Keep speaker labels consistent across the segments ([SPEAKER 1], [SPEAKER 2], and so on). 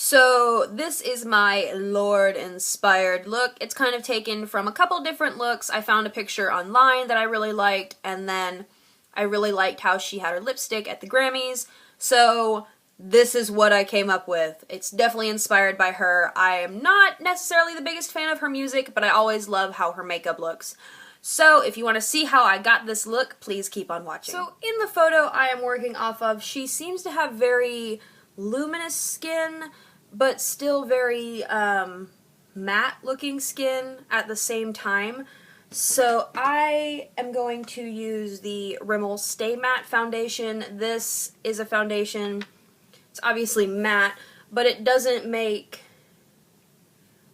[SPEAKER 1] So this is my Lorde inspired look. It's kind of taken from a couple different looks. I found a picture online that I really liked, and then I really liked how she had her lipstick at the Grammys. So this is what I came up with. It's definitely inspired by her. I am not necessarily the biggest fan of her music, but I always love how her makeup looks. So if you want to see how I got this look, please keep on watching. So in the photo I am working off of, she seems to have very luminous skin, but still very matte looking skin at the same time. So I am going to use the Rimmel Stay Matte foundation. This is a foundation, it's obviously matte, but it doesn't make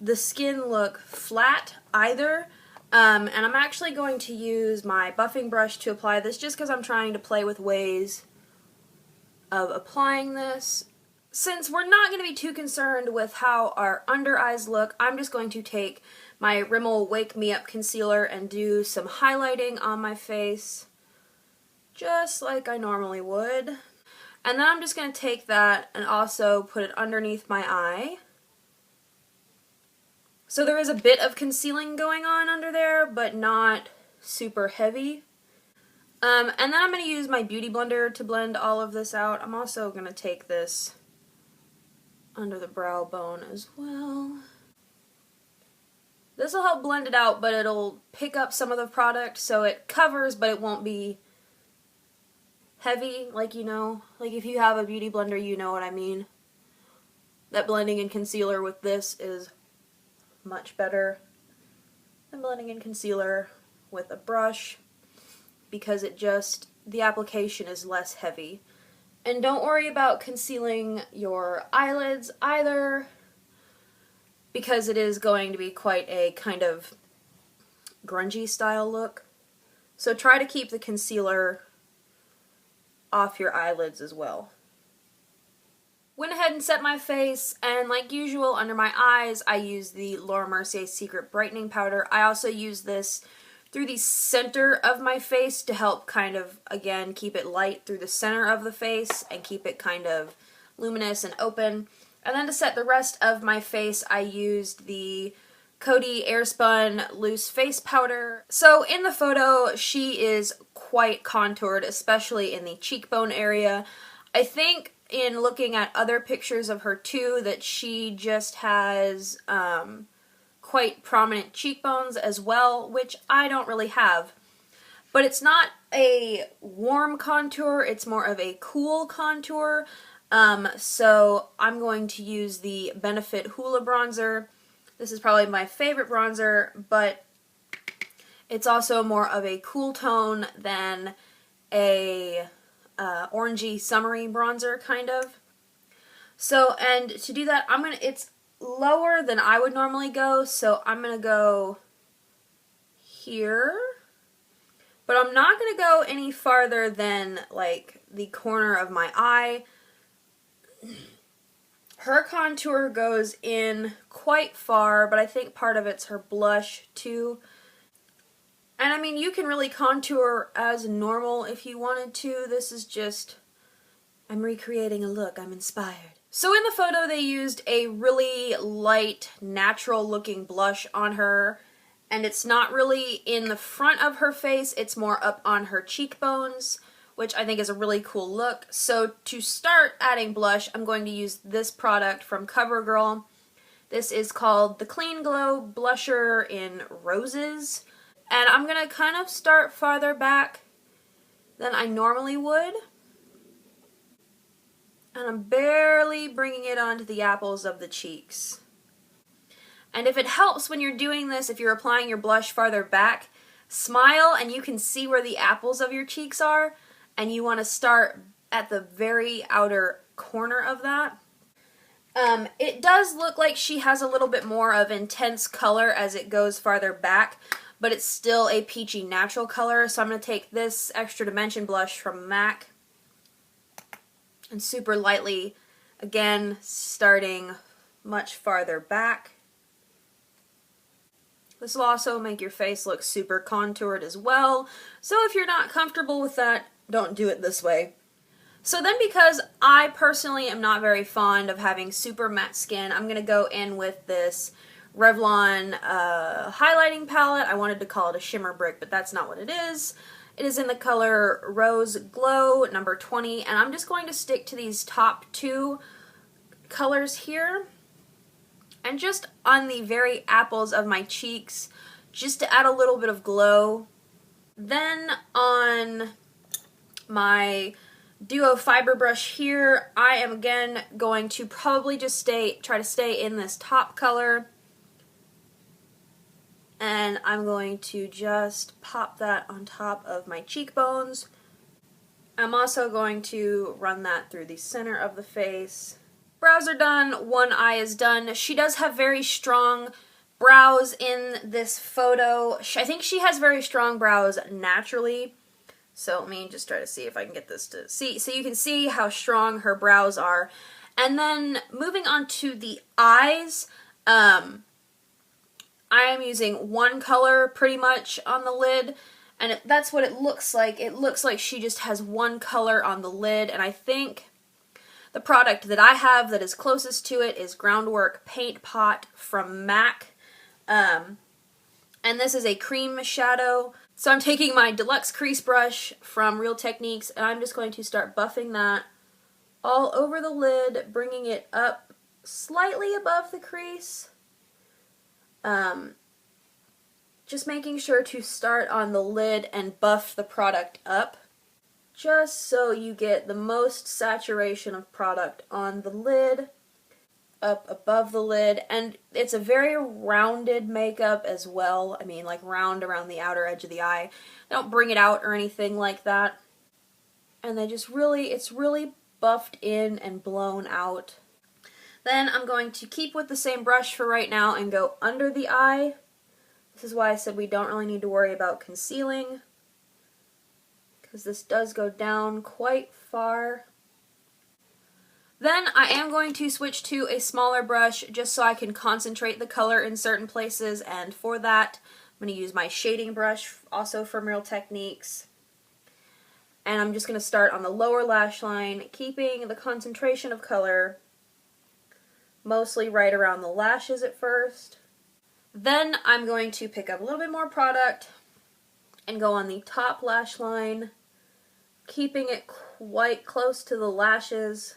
[SPEAKER 1] the skin look flat either. And I'm actually going to use my buffing brush to apply this just because I'm trying to play with ways of applying this. Since we're not going to be too concerned with how our under eyes look, I'm just going to take my Rimmel Wake Me Up concealer and do some highlighting on my face, just like I normally would. And then I'm just going to take that and also put it underneath my eye. So there is a bit of concealing going on under there, but not super heavy. And then I'm going to use my Beauty Blender to blend all of this out. I'm also going to take this under the brow bone as well. This will help blend it out, but it'll pick up some of the product, so it covers, but it won't be heavy, like, you know, like if you have a Beauty Blender, you know what I mean. That blending in concealer with this is much better than blending in concealer with a brush, because it just, the application is less heavy. And don't worry about concealing your eyelids either, because it is going to be quite a kind of grungy style look. So try to keep the concealer off your eyelids as well. Went ahead and set my face, and like usual under my eyes I use the Laura Mercier Secret Brightening Powder. I also use this through the center of my face to help kind of, again, keep it light through the center of the face and keep it kind of luminous and open. And then to set the rest of my face I used the Coty Airspun Loose Face Powder. So in the photo she is quite contoured, especially in the cheekbone area. I think in looking at other pictures of her too that she just has quite prominent cheekbones as well, which I don't really have. But it's not a warm contour, it's more of a cool contour. So I'm going to use the Benefit Hoola Bronzer. This is probably my favorite bronzer, but it's also more of a cool tone than a orangey summery bronzer kind of. So, and to do that it's lower than I would normally go, so I'm gonna go here, but I'm not gonna go any farther than like the corner of my eye. Her contour goes in quite far, but I think part of it's her blush too. And I mean, you can really contour as normal if you wanted to. This is just, I'm recreating a look, I'm inspired. So in the photo they used a really light, natural looking blush on her, and it's not really in the front of her face, it's more up on her cheekbones, which I think is a really cool look. So to start adding blush, I'm going to use this product from CoverGirl. This is called the Clean Glow Blusher in Roses. And I'm going to kind of start farther back than I normally would. And I'm barely bringing it onto the apples of the cheeks. And if it helps when you're doing this, if you're applying your blush farther back, smile and you can see where the apples of your cheeks are. And you want to start at the very outer corner of that. It does look like she has a little bit more of intense color as it goes farther back, but it's still a peachy natural color. So I'm going to take this Extra Dimension blush from MAC and super lightly, again, starting much farther back. This will also make your face look super contoured as well. So if you're not comfortable with that, don't do it this way. So then, because I personally am not very fond of having super matte skin. I'm going to go in with this Revlon highlighting palette. I wanted to call it a shimmer brick, but that's not what it is. It is in the color Rose Glow number 20, and I'm just going to stick to these top two colors here, and just on the very apples of my cheeks, just to add a little bit of glow. Then on my Duo fiber brush here, I am again going to probably just try to stay in this top color, and I'm going to just pop that on top of my cheekbones. I'm also going to run that through the center of the face. Brows are done, one eye is done. She does have very strong brows in this photo. I think she has very strong brows naturally. So let me just try to see if I can get this to see. So you can see how strong her brows are. And then moving on to the eyes, I am using one color pretty much on the lid. And that's what it looks like. It looks like she just has one color on the lid. And I think the product that I have that is closest to it is Groundwork Paint Pot from MAC. And this is a cream shadow. So I'm taking my deluxe crease brush from Real Techniques, and I'm just going to start buffing that all over the lid, bringing it up slightly above the crease. Just making sure to start on the lid and buff the product up, just so you get the most saturation of product on the lid, up above the lid. And it's a very rounded makeup as well. I mean, like round around the outer edge of the eye. They don't bring it out or anything like that. And they just really, it's really buffed in and blown out. Then I'm going to keep with the same brush for right now and go under the eye. This is why I said we don't really need to worry about concealing, because this does go down quite far. Then I am going to switch to a smaller brush just so I can concentrate the color in certain places, and for that I'm going to use my shading brush, also from Real Techniques. And I'm just going to start on the lower lash line, keeping the concentration of color mostly right around the lashes at first. Then I'm going to pick up a little bit more product and go on the top lash line, keeping it quite close to the lashes,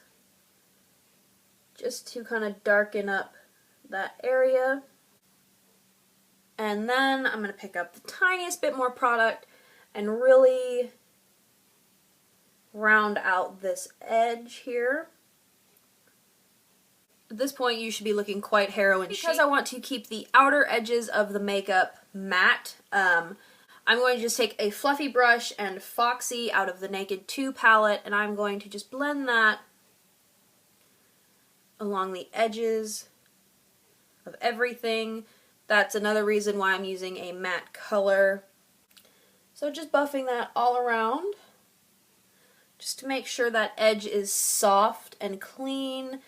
[SPEAKER 1] just to kind of darken up that area. And then I'm going to pick up the tiniest bit more product and really round out this edge here. At this point you should be looking quite heroin chic. Because I want to keep the outer edges of the makeup matte, I'm going to just take a fluffy brush and Foxy out of the Naked 2 palette, and I'm going to just blend that along the edges of everything. That's another reason why I'm using a matte color. So just buffing that all around, just to make sure that edge is soft and clean,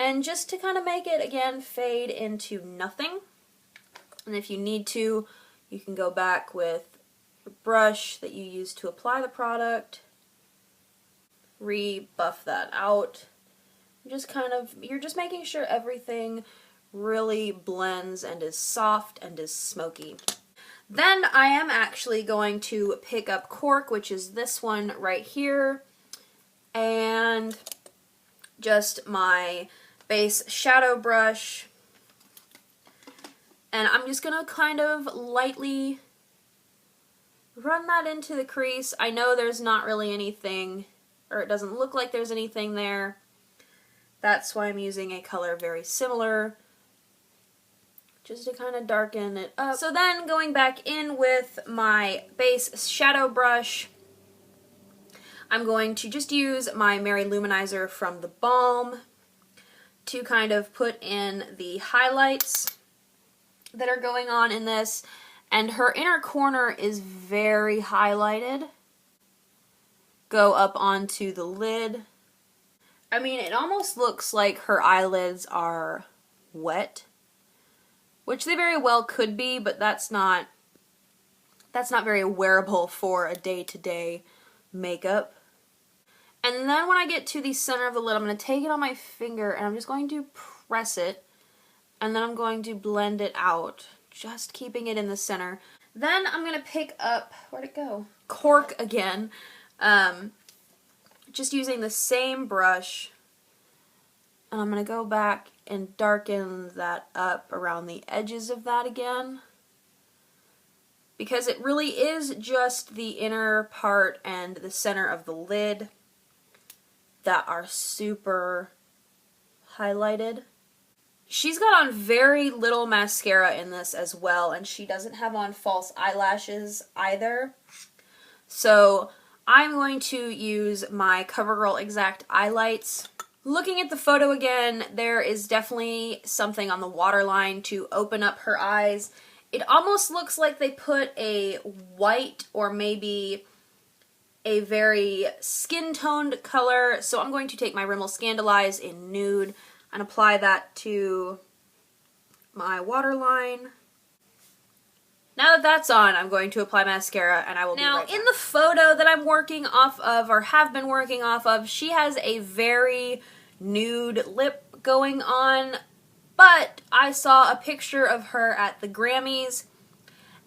[SPEAKER 1] and just to kind of make it, again, fade into nothing. And if you need to, you can go back with a brush that you use to apply the product, re-buff that out. Just kind of, you're just making sure everything really blends and is soft and is smoky. Then I am actually going to pick up Cork, which is this one right here, and just my base shadow brush, and I'm just gonna kind of lightly run that into the crease. I know there's not really anything, or it doesn't look like there's anything there. That's why I'm using a color very similar, just to kind of darken it up. So then going back in with my base shadow brush, I'm going to just use my Mary Luminizer from the Balm to kind of put in the highlights that are going on in this. And her inner corner is very highlighted. Go up onto the lid. I mean, it almost looks like her eyelids are wet, which they very well could be, but that's not very wearable for a day-to-day makeup. And then when I get to the center of the lid, I'm going to take it on my finger and I'm just going to press it. And then I'm going to blend it out, just keeping it in the center. Then I'm going to pick up, where'd it go? Cork again. Just using the same brush. And I'm going to go back and darken that up around the edges of that again. Because it really is just the inner part and the center of the lid that are super highlighted. She's got on very little mascara in this as well, and she doesn't have on false eyelashes either. So I'm going to use my CoverGirl Exact Eyelights. Looking at the photo again, there is definitely something on the waterline to open up her eyes. It almost looks like they put a white or maybe a very skin-toned color. So I'm going to take my Rimmel Scandaleyes in Nude and apply that to my waterline. Now that that's on, I'm going to apply mascara and I will be right back. Now, in the photo that I'm working off of, or have been working off of, she has a very nude lip going on, but I saw a picture of her at the Grammys,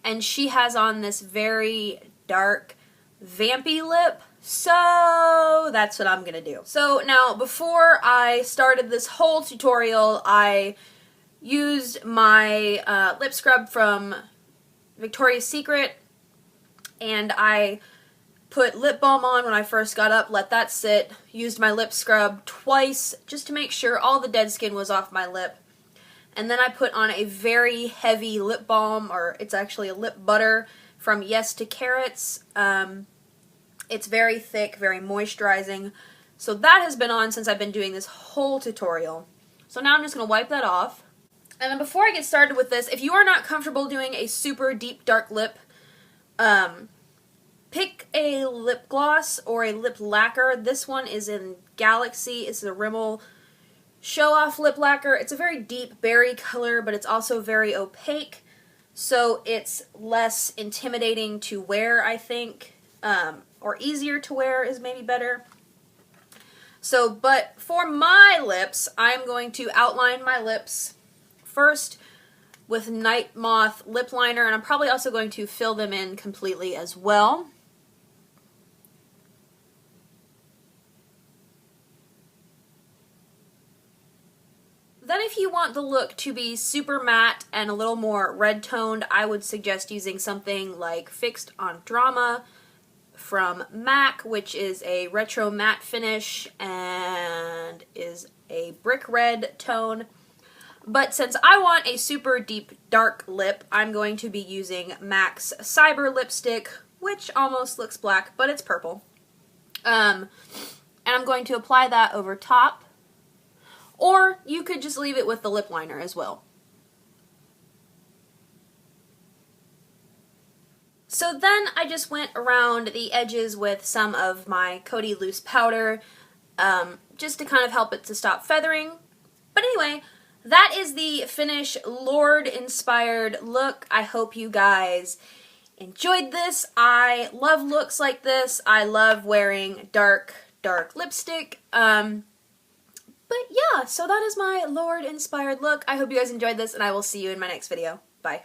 [SPEAKER 1] and she has on this very dark, vampy lip, so that's what I'm gonna do. So now, before I started this whole tutorial, I used my lip scrub from Victoria's Secret, and I put lip balm on when I first got up, let that sit, used my lip scrub twice just to make sure all the dead skin was off my lip, and then I put on a very heavy lip balm, or it's actually a lip butter from Yes to Carrots. It's very thick, very moisturizing, so that has been on since I've been doing this whole tutorial. So now I'm just going to wipe that off. And then before I get started with this, if you are not comfortable doing a super deep dark lip, pick a lip gloss or a lip lacquer. This one is in Galaxy. It's the Rimmel Show Off Lip Lacquer. It's a very deep berry color, but it's also very opaque, so it's less intimidating to wear, I think, or easier to wear is maybe better. So, but for my lips, I'm going to outline my lips first with Night Moth lip liner, and I'm probably also going to fill them in completely as well. Then if you want the look to be super matte and a little more red toned, I would suggest using something like Fixed on Drama from MAC, which is a retro matte finish and is a brick red tone. But since I want a super deep dark lip, I'm going to be using MAC's Cyber lipstick, which almost looks black, but it's purple. And I'm going to apply that over top. Or you could just leave it with the lip liner as well. So then I just went around the edges with some of my Coty Loose Powder, just to kind of help it to stop feathering. But anyway, that is the finished Lorde inspired look. I hope you guys enjoyed this. I love looks like this. I love wearing dark lipstick. But yeah, so that is my Lorde inspired look. I hope you guys enjoyed this, and I will see you in my next video. Bye.